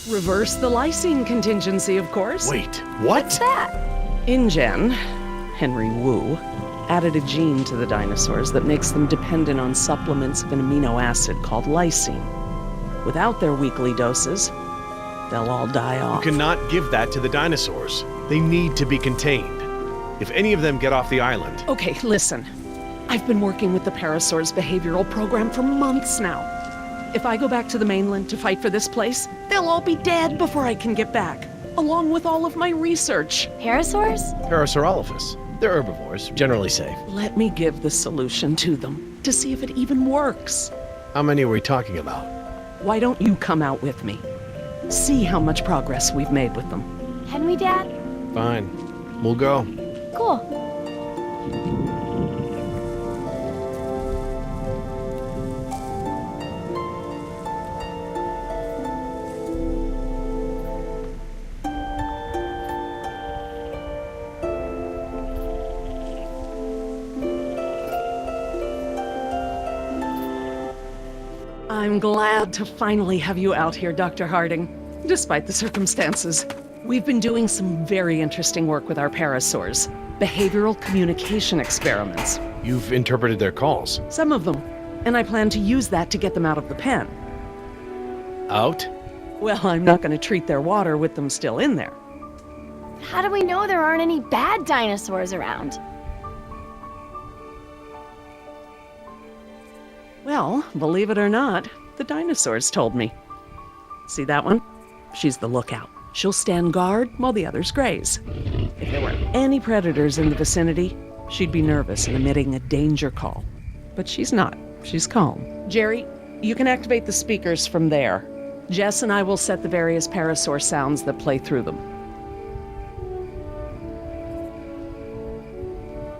Reverse the lysine contingency, of course. Wait, what? What's that? InGen, Henry Wu, added a gene to the dinosaurs that makes them dependent on supplements of an amino acid called lysine. Without their weekly doses, they'll all die off. You cannot give that to the dinosaurs. They need to be contained. If any of them get off the island... Okay, listen. I've been working with the Parasaur's behavioral program for months now. If I go back to the mainland to fight for this place, they'll all be dead before I can get back, along with all of my research. Parasaurs? Parasaurolophus. They're herbivores, generally safe. Let me give the solution to them, to see if it even works. How many are we talking about? Why don't you come out with me? See how much progress we've made with them. Can we, Dad? Fine. We'll go. Cool. I'm glad to finally have you out here, Dr. Harding, despite the circumstances. We've been doing some very interesting work with our parasaurs. Behavioral communication experiments. You've interpreted their calls. Some of them. And I plan to use that to get them out of the pen. Out? Well, I'm not going to treat their water with them still in there. How do we know there aren't any bad dinosaurs around? Well, believe it or not, the dinosaurs told me. See that one? She's the lookout. She'll stand guard while the others graze. If there were any predators in the vicinity, she'd be nervous and emitting a danger call. But she's not. She's calm. Jerry, you can activate the speakers from there. Jess and I will set the various parasaur sounds that play through them.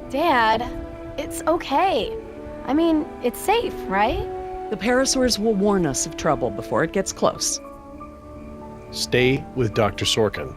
Dad, it's okay. I mean, it's safe, right? The parasaurs will warn us of trouble before it gets close. Stay with Dr. Sorkin.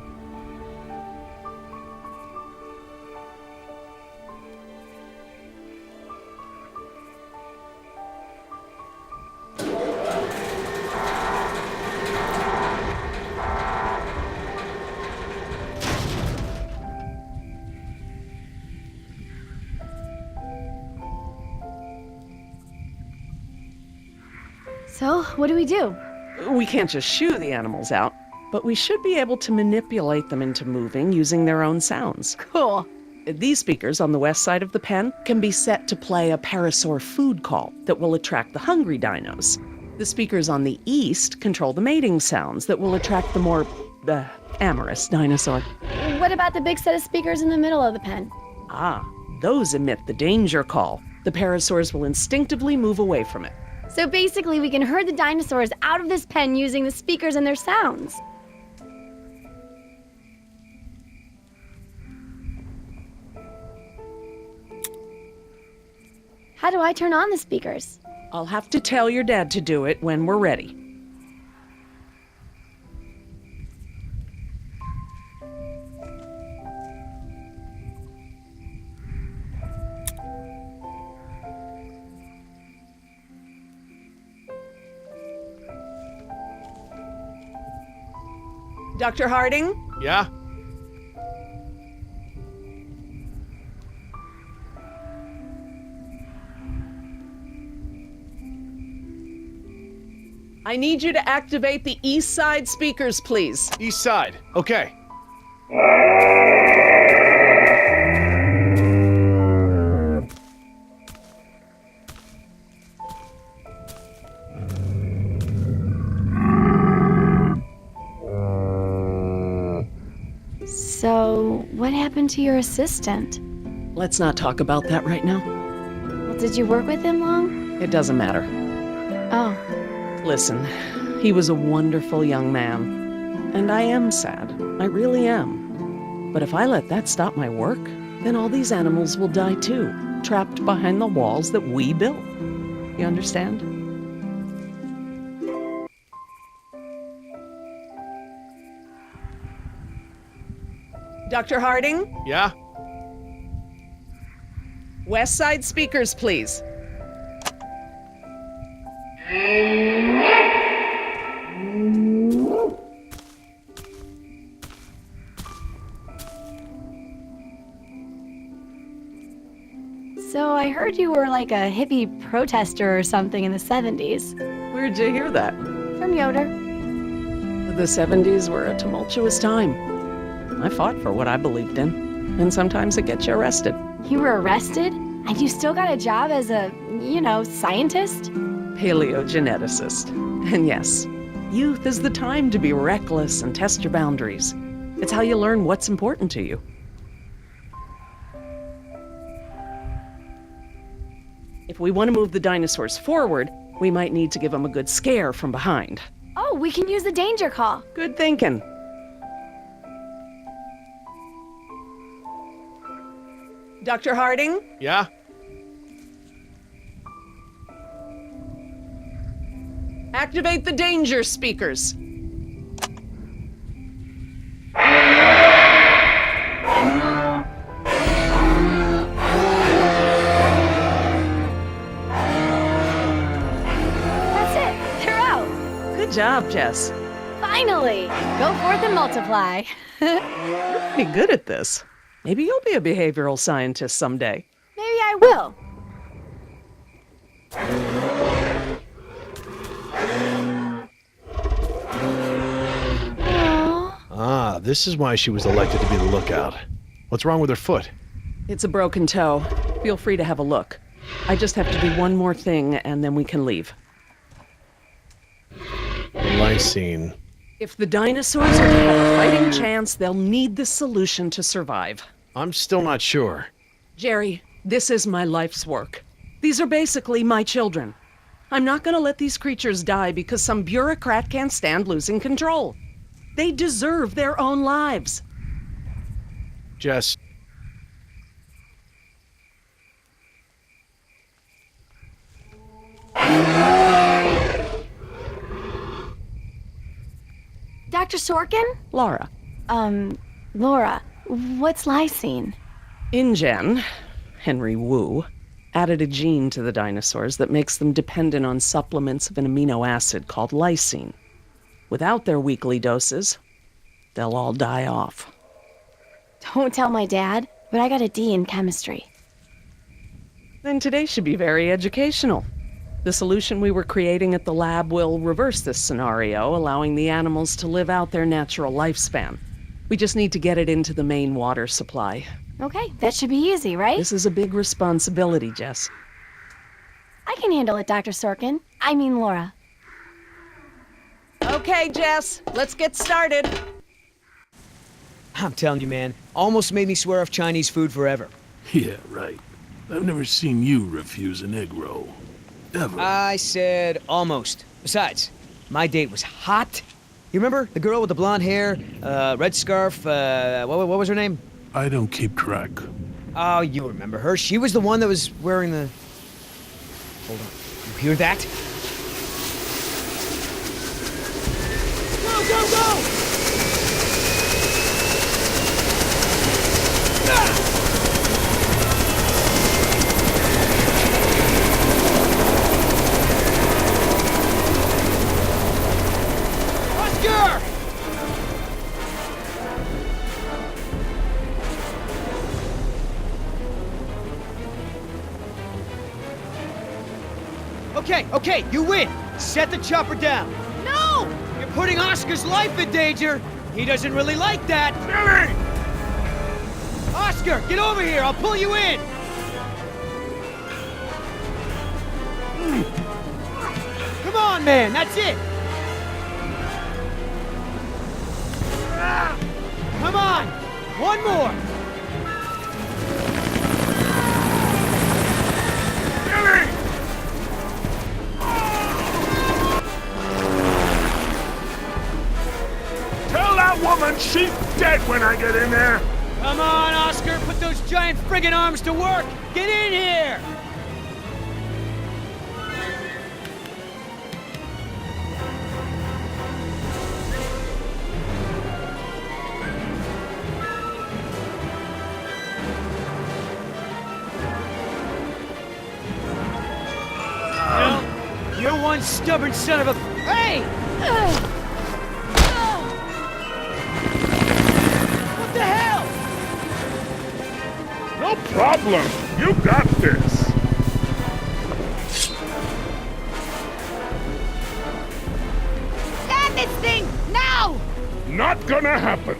So, what do we do? We can't just shoo the animals out, but we should be able to manipulate them into moving using their own sounds. Cool. These speakers on the west side of the pen can be set to play a parasaur food call that will attract the hungry dinos. The speakers on the east control the mating sounds that will attract the more, amorous dinosaur. What about the big set of speakers in the middle of the pen? Ah, those emit the danger call. The parasaurs will instinctively move away from it. So basically, we can herd the dinosaurs out of this pen using the speakers and their sounds. How do I turn on the speakers? I'll have to tell your dad to do it when we're ready. Dr. Harding? Yeah? I need you to activate the east side speakers, please. East side. Okay. happened to your assistant? Let's not talk about that right now. Well, did you work with him long? It doesn't matter. Oh. Listen, he was a wonderful young man. And I am sad. I really am. But if I let that stop my work, then all these animals will die too, trapped behind the walls that we built. You understand? Dr. Harding? Yeah? West Side speakers, please. So I heard you were like a hippie protester or something in the 70s. Where'd you hear that? From Yoder. The 70s were a tumultuous time. I fought for what I believed in, and sometimes it gets you arrested. You were arrested? And you still got a job as a, scientist? Paleogeneticist. And yes, youth is the time to be reckless and test your boundaries. It's how you learn what's important to you. If we want to move the dinosaurs forward, we might need to give them a good scare from behind. Oh, we can use the danger call. Good thinking. Dr. Harding? Yeah? Activate the danger speakers. That's it. You're out. Good job, Jess. Finally. Go forth and multiply. You're pretty good at this. Maybe you'll be a behavioral scientist someday. Maybe I will. Ah, this is why she was elected to be the lookout. What's wrong with her foot? It's a broken toe. Feel free to have a look. I just have to do one more thing, and then we can leave. Lysine. If the dinosaurs are to have a fighting chance, they'll need this solution to survive. I'm still not sure. Jerry, this is my life's work. These are basically my children. I'm not going to let these creatures die because some bureaucrat can't stand losing control. They deserve their own lives. Jess. Dr. Sorkin? Laura. Laura, what's lysine? InGen, Henry Wu, added a gene to the dinosaurs that makes them dependent on supplements of an amino acid called lysine. Without their weekly doses, they'll all die off. Don't tell my dad, but I got a D in chemistry. Then today should be very educational. The solution we were creating at the lab will reverse this scenario, allowing the animals to live out their natural lifespan. We just need to get it into the main water supply. Okay, that should be easy, right? This is a big responsibility, Jess. I can handle it, Dr. Sorkin. I mean Laura. Okay, Jess, let's get started. I'm telling you, man, almost made me swear off Chinese food forever. Yeah, right. I've never seen you refuse an egg roll. Ever. I said almost. Besides, my date was hot. You remember? The girl with the blonde hair, red scarf, what was her name? I don't keep track. Oh, you remember her. She was the one that was wearing the... Hold on. You hear that? Go, go, go! Oscar! Okay, you win. Set the chopper down. No! You're putting Oscar's life in danger. He doesn't really like that. Billy! Oscar, get over here. I'll pull you in. Come on, man. That's it. Come on. One more. woman, she's dead when I get in there! Come on, Oscar, put those giant friggin' arms to work! Get in here! Well, you're one stubborn son of a... Hey! What the hell? No problem! You got this! Stand this thing, now! Not gonna happen!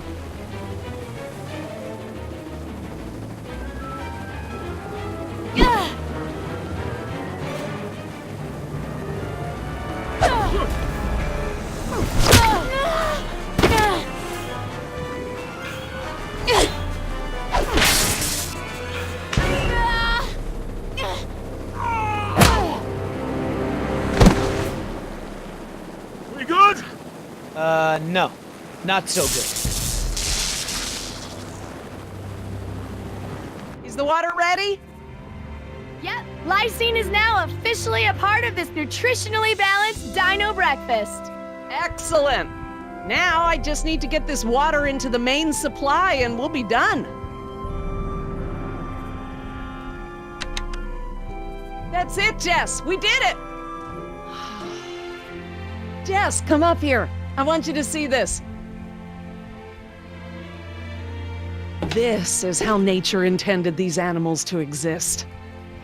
We good? No. Not so good. Is the water ready? Yep, lysine is now officially a part of this nutritionally balanced dino breakfast. Excellent. Now I just need to get this water into the main supply and we'll be done. That's it, Jess. We did it. Jess, come up here. I want you to see this. This is how nature intended these animals to exist.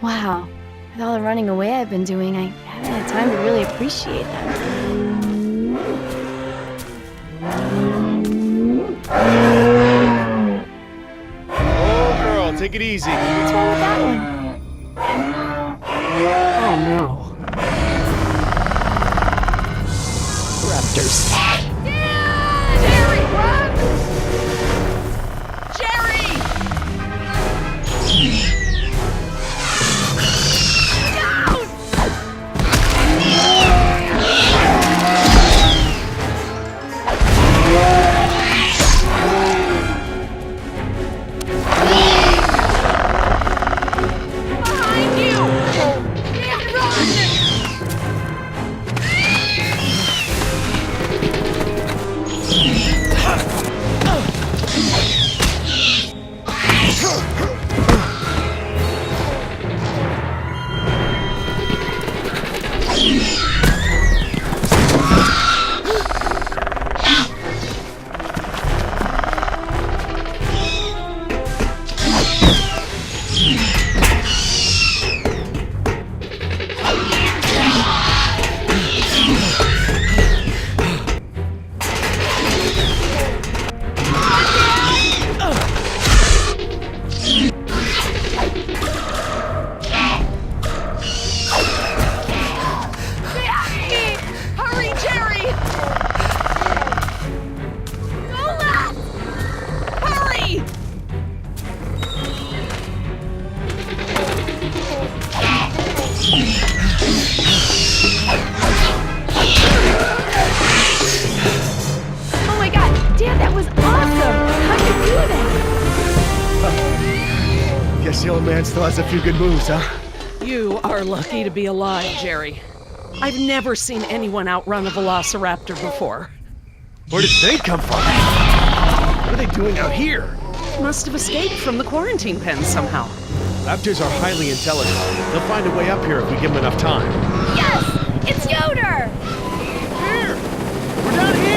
Wow, with all the running away I've been doing, I haven't had time to really appreciate them. Oh, girl, take it easy. What's wrong with that one? Oh no. Raptors. Jerry, run! Jerry! Behind you! Can't run! Hurry, Jerry! Go left! Hurry! Oh my god, Dad, that was awesome! How'd you do that? Guess the old man still has a few good moves, huh? You are lucky to be alive, Jerry. I've never seen anyone outrun a velociraptor before. Where did they come from? What are they doing out here? Must have escaped from the quarantine pen somehow. Raptors are highly intelligent. They'll find a way up here if we give them enough time. Yes! It's Yoder! Here! We're down here!